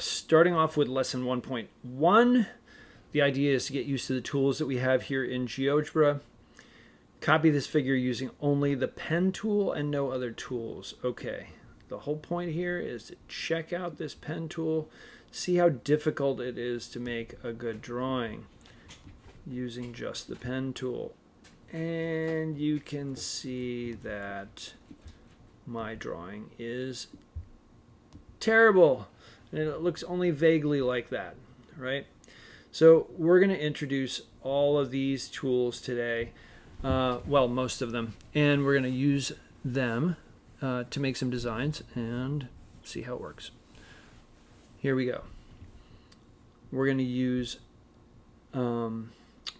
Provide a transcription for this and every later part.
starting off with lesson 1.1. The idea is to get used to the tools that we have here in GeoGebra. Copy this figure using only the pen tool and no other tools. Okay, the whole point here is to check out this pen tool, see how difficult it is to make a good drawing using just the pen tool. And you can see that my drawing is terrible, and it looks only vaguely like that, right? So we're going to introduce all of these tools today, well, most of them, and we're going to use them to make some designs and see how it works. Here we go. We're going to use, we're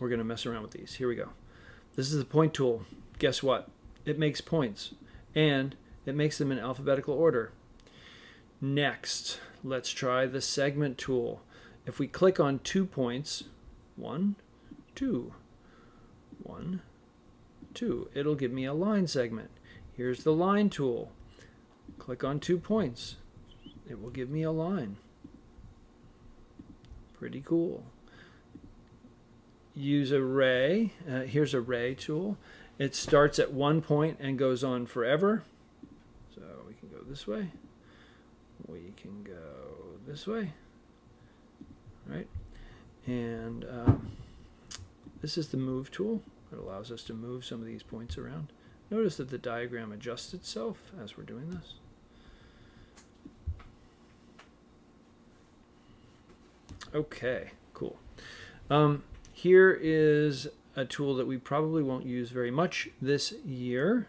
going to mess around with these. Here we go. This is the point tool. Guess what? It makes points, and it makes them in alphabetical order. Next, let's try the segment tool. If we click on 2 points, 1, 2, 1, 2, it'll give me a line segment. Here's the line tool. Click on 2 points. It will give me a line. Pretty cool. Use a ray. Here's a ray tool. It starts at 1 point and goes on forever. So we can go this way. We can go this way. Right? And this is the move tool. It allows us to move some of these points around. Notice that the diagram adjusts itself as we're doing this. Okay, cool. Here is a tool that we probably won't use very much this year.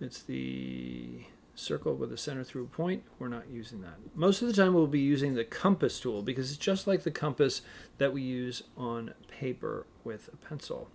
It's the circle with a center through a point. We're not using that. Most of the time we'll be using the compass tool because it's just like the compass that we use on paper with a pencil.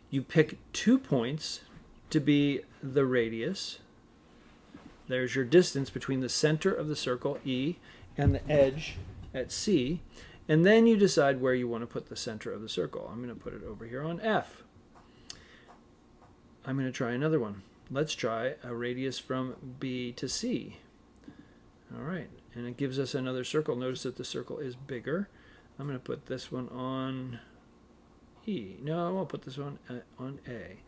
You pick 2 points to be the radius. There's your distance between the center of the circle, E, and the edge at C. And then you decide where you want to put the center of the circle. I'm going to put it over here on F. I'm going to try another one. Let's try a radius from B to C. All right, and it gives us another circle. Notice that the circle is bigger. I'm going to put this one on E. No, I'll put this one on A.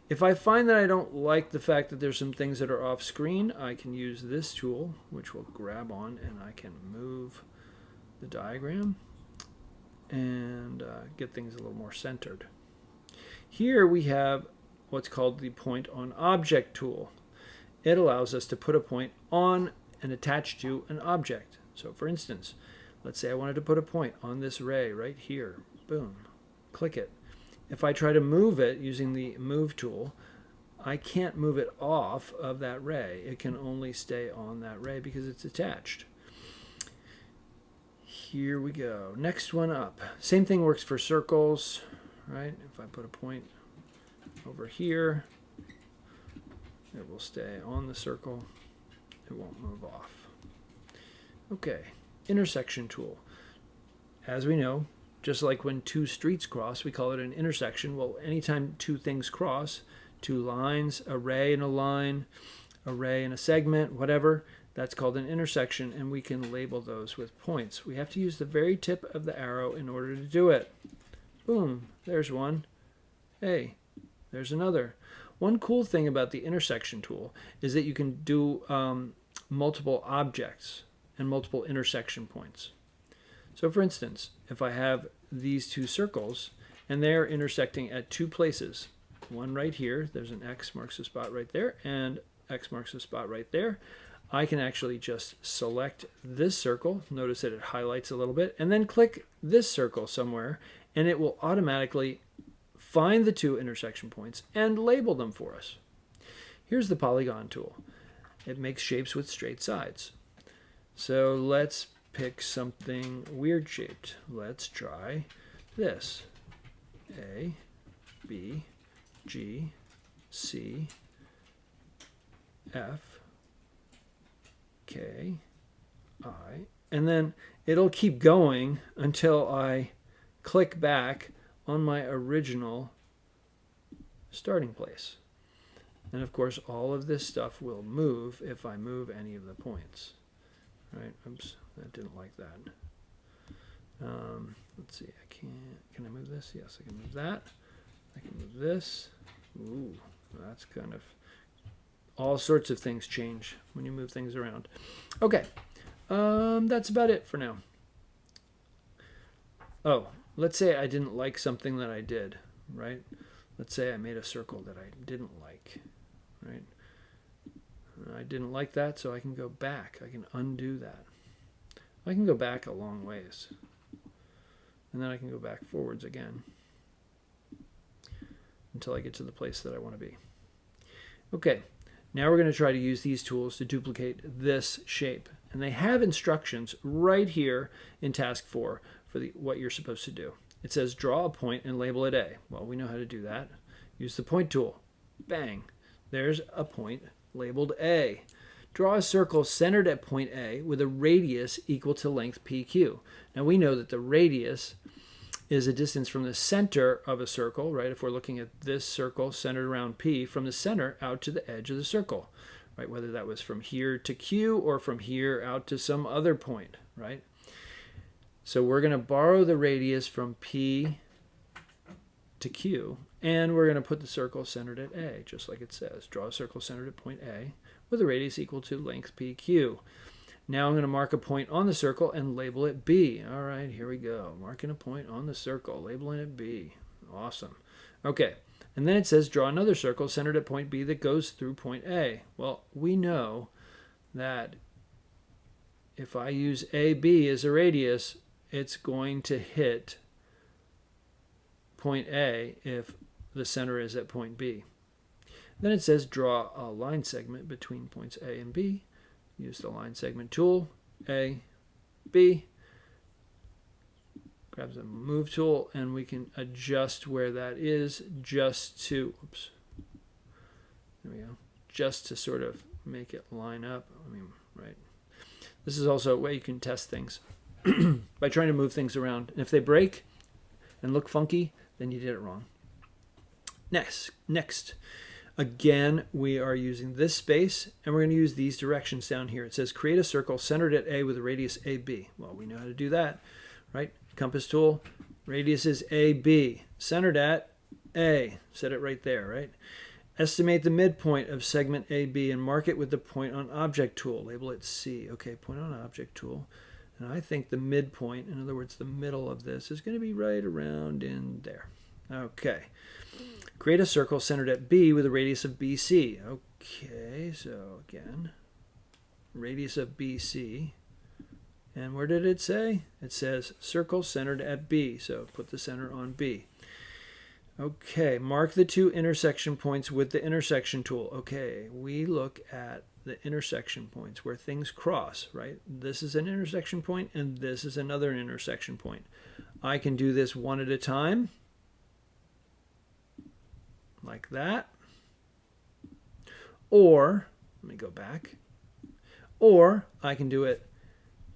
If I find that I don't like the fact that there's some things that are off screen, I can use this tool, which will grab on, and I can move the diagram and get things a little more centered. Here we have what's called the point on object tool. It allows us to put a point on and attach to an object. So for instance, let's say I wanted to put a point on this ray right here. Boom. Click it. If I try to move it using the move tool, I can't move it off of that ray. It can only stay on that ray because it's attached. Here we go. Next one up. Same thing works for circles, right? If I put a point over here, it will stay on the circle. It won't move off. Okay, intersection tool. As we know, just like when 2 streets cross, we call it an intersection. Well, anytime 2 things cross, 2 lines, a ray and a line, a ray and a segment, whatever, that's called an intersection, and we can label those with points. We have to use the very tip of the arrow in order to do it. Boom, there's one. Hey, there's another. One cool thing about the intersection tool is that you can do multiple objects and multiple intersection points. So for instance, if I have these 2 circles and they're intersecting at 2 places, one right here, there's an X marks the spot right there, and X marks the spot right there, I can actually just select this circle. Notice that it highlights a little bit, and then click this circle somewhere, and it will automatically find the 2 intersection points and label them for us. Here's the polygon tool. It makes shapes with straight sides. So let's pick something weird shaped. Let's try this. A, B, G, C, F, K, I, and then it'll keep going until I click back on my original starting place. And of course, all of this stuff will move if I move any of the points. right? Oops, that didn't like that. Let's see, can I move this? Yes, I can move that. I can move this. Ooh, that's kind of, all sorts of things change when you move things around. Okay, that's about it for now. Oh, let's say I didn't like something that I did, right? Let's say I made a circle that I didn't like, right? I didn't like that, so I can go back. I can undo that. I can go back a long ways. And then I can go back forwards again until I get to the place that I want to be. Okay, now we're going to try to use these tools to duplicate this shape. And they have instructions right here in task 4 for what you're supposed to do. It says draw a point and label it A. Well, we know how to do that. Use the point tool. Bang. There's a point labeled A. Draw a circle centered at point A with a radius equal to length PQ. Now we know that the radius is a distance from the center of a circle, right? If we're looking at this circle centered around P, from the center out to the edge of the circle, right? Whether that was from here to Q or from here out to some other point, right? So we're going to borrow the radius from P to Q, and we're going to put the circle centered at A, just like it says. Draw a circle centered at point A with a radius equal to length PQ. Now I'm going to mark a point on the circle and label it B. All right, here we go. Marking a point on the circle, labeling it B. Awesome. Okay, and then it says draw another circle centered at point B that goes through point A. Well, we know that if I use AB as a radius, it's going to hit point A if the center is at point B. Then it says draw a line segment between points A and B. Use the line segment tool, A, B. Grab the move tool, and we can adjust where that is just to, oops, there we go, just to sort of make it line up. I mean, right. This is also a way you can test things by trying to move things around. And if they break and look funky, then you did it wrong. Next. Again, we are using this space, and we're going to use these directions down here. It says create a circle centered at A with a radius AB. Well, we know how to do that, right? Compass tool, radius is AB, centered at A. Set it right there, right? Estimate the midpoint of segment AB and mark it with the point on object tool. Label it C. Okay, point on object tool. And I think the midpoint, in other words, the middle of this, is going to be right around in there. Okay. Create a circle centered at B with a radius of BC. Okay, so again, radius of BC. And where did it say? It says circle centered at B. So put the center on B. Okay, mark the two intersection points with the intersection tool. Okay, we look at the intersection points where things cross, right? This is an intersection point and this is another intersection point. I can do this one at a time, like that. Or, let me go back. Or I can do it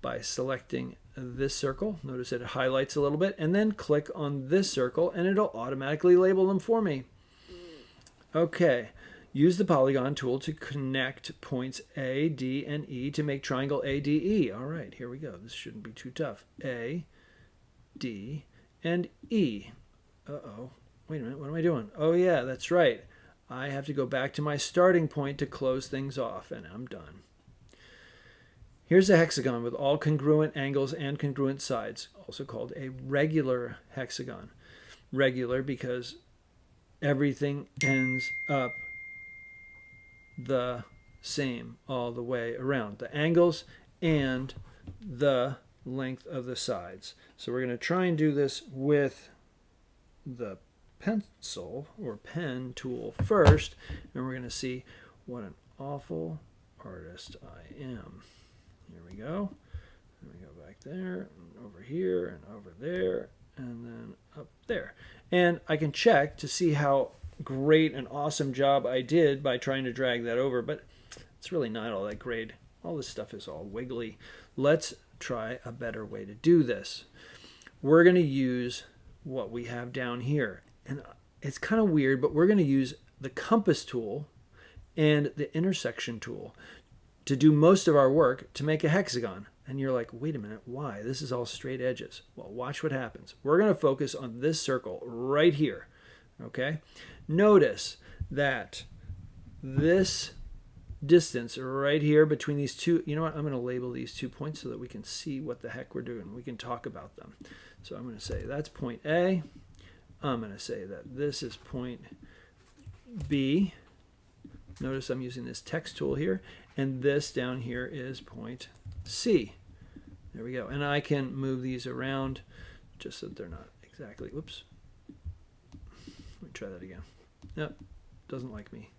by selecting this circle. Notice it highlights a little bit, and then click on this circle and it'll automatically label them for me. Okay, use the polygon tool to connect points A, D, and E to make triangle ADE. All right, here we go. This shouldn't be too tough. A, D, and E. Uh-oh. Wait a minute, what am I doing? Oh yeah, that's right. I have to go back to my starting point to close things off, and I'm done. Here's a hexagon with all congruent angles and congruent sides, also called a regular hexagon. Regular because everything ends up the same all the way around. The angles and the length of the sides. So we're going to try and do this with the pencil or pen tool first, and we're going to see what an awful artist I am. Here we go. Let me go back there, and over here, and over there, and then up there. And I can check to see how great an awesome job I did by trying to drag that over, but it's really not all that great. All this stuff is all wiggly. Let's try a better way to do this. We're going to use what we have down here. And it's kind of weird, but we're going to use the compass tool and the intersection tool to do most of our work to make a hexagon. And you're like, wait a minute, why? This is all straight edges. Well, watch what happens. We're going to focus on this circle right here, okay? Notice that this distance right here between these two, you know what? I'm going to label these 2 points so that we can see what the heck we're doing. We can talk about them. So I'm going to say that's point A. I'm going to say that this is point B. Notice I'm using this text tool here. And this down here is point C. There we go. And I can move these around just so that they're not exactly, whoops. Let me try that again. Nope, doesn't like me.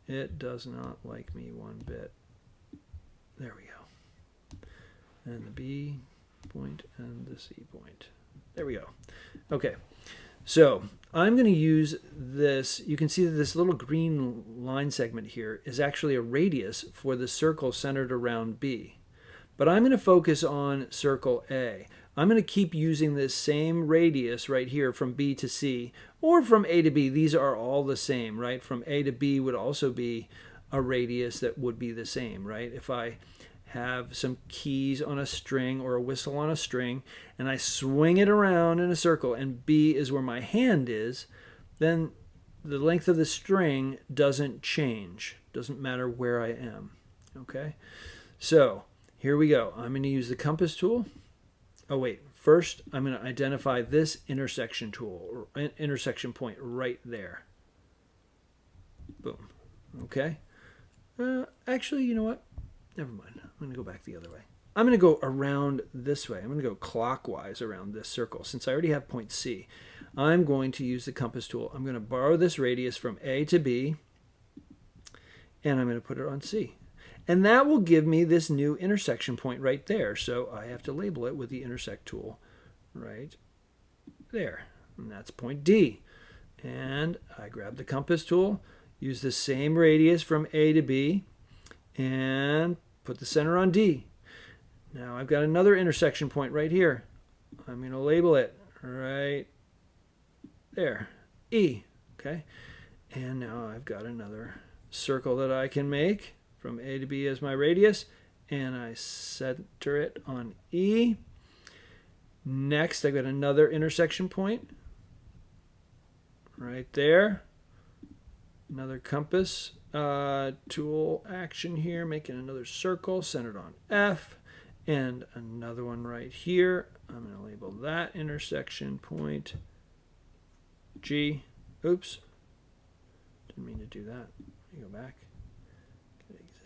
It does not like me one bit. There we go. And the B point and the C point. There we go. Okay, so I'm going to use this. You can see that this little green line segment here is actually a radius for the circle centered around B. But I'm going to focus on circle A. I'm going to keep using this same radius right here from B to C, or from A to B. These are all the same, right? From A to B would also be a radius that would be the same, right? If I have some keys on a string or a whistle on a string, and I swing it around in a circle, and B is where my hand is, then the length of the string doesn't change. Doesn't matter where I am, okay? So here we go. I'm going to use the compass tool. Oh, wait. First, I'm going to identify this intersection tool, or intersection point right there. Boom. Okay. Actually, you know what? Never mind. I'm going to go back the other way. I'm going to go around this way. I'm going to go clockwise around this circle. Since I already have point C, I'm going to use the compass tool. I'm going to borrow this radius from A to B, and I'm going to put it on C. And that will give me this new intersection point right there. So I have to label it with the intersect tool right there. And that's point D. And I grab the compass tool, use the same radius from A to B, and put the center on D. Now I've got another intersection point right here. I'm going to label it right there, E. Okay. And now I've got another circle that I can make from A to B as my radius, and I center it on E. Next, I've got another intersection point right there. Another compass tool action here, making another circle centered on F, and another one right here. I'm going to label that intersection point G. Oops, didn't mean to do that. Let me go back.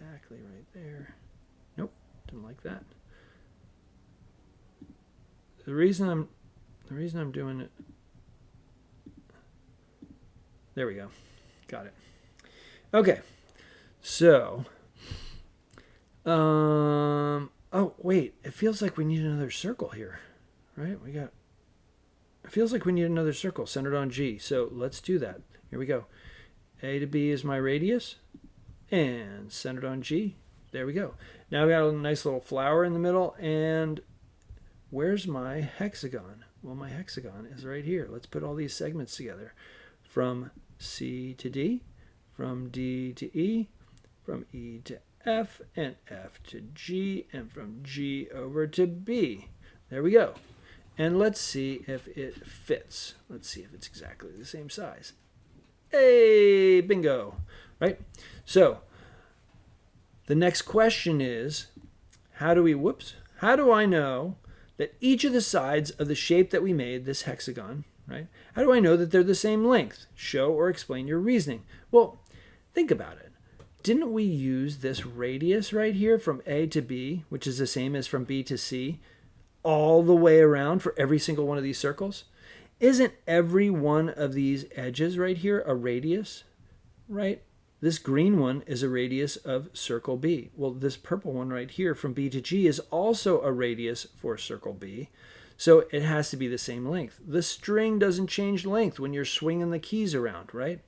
Exactly right there. Nope, didn't like that. The reason I'm doing it. There we go. Got it. Okay. So, oh wait, it feels like we need another circle here, right? It feels like we need another circle centered on G. So let's do that. Here we go. A to B is my radius. And centered on G. There we go. Now I've got a nice little flower in the middle. And where's my hexagon? Well, my hexagon is right here. Let's put all these segments together. From C to D, from D to E, from E to F, and F to G, and from G over to B. There we go. And let's see if it fits. Let's see if it's exactly the same size. Hey, bingo. Right? So the next question is, how do I know that each of the sides of the shape that we made, this hexagon, right? How do I know that they're the same length? Show or explain your reasoning. Well, think about it. Didn't we use this radius right here from A to B, which is the same as from B to C, all the way around for every single one of these circles? Isn't every one of these edges right here a radius, right? This green one is a radius of circle B. Well, this purple one right here from B to G is also a radius for circle B. So it has to be the same length. The string doesn't change length when you're swinging the keys around, right?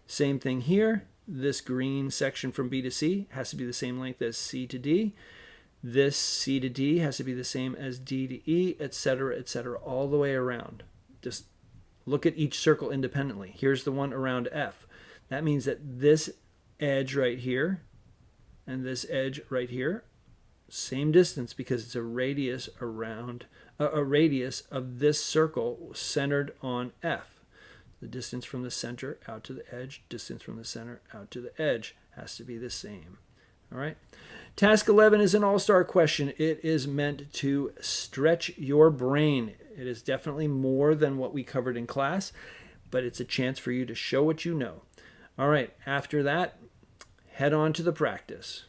Same thing here. This green section from B to C has to be the same length as C to D. This C to D has to be the same as D to E, etc., all the way around. Just look at each circle independently. Here's the one around F. That means that this edge right here and this edge right here Same distance because it's a radius around a radius of this circle centered on F. The distance from the center out to the edge, distance from the center out to the edge has to be the same. All right. Task 11 is an all-star question. It is meant to stretch your brain. It is definitely more than what we covered in class, but it's a chance for you to show what you know. All right. After that, head on to the practice.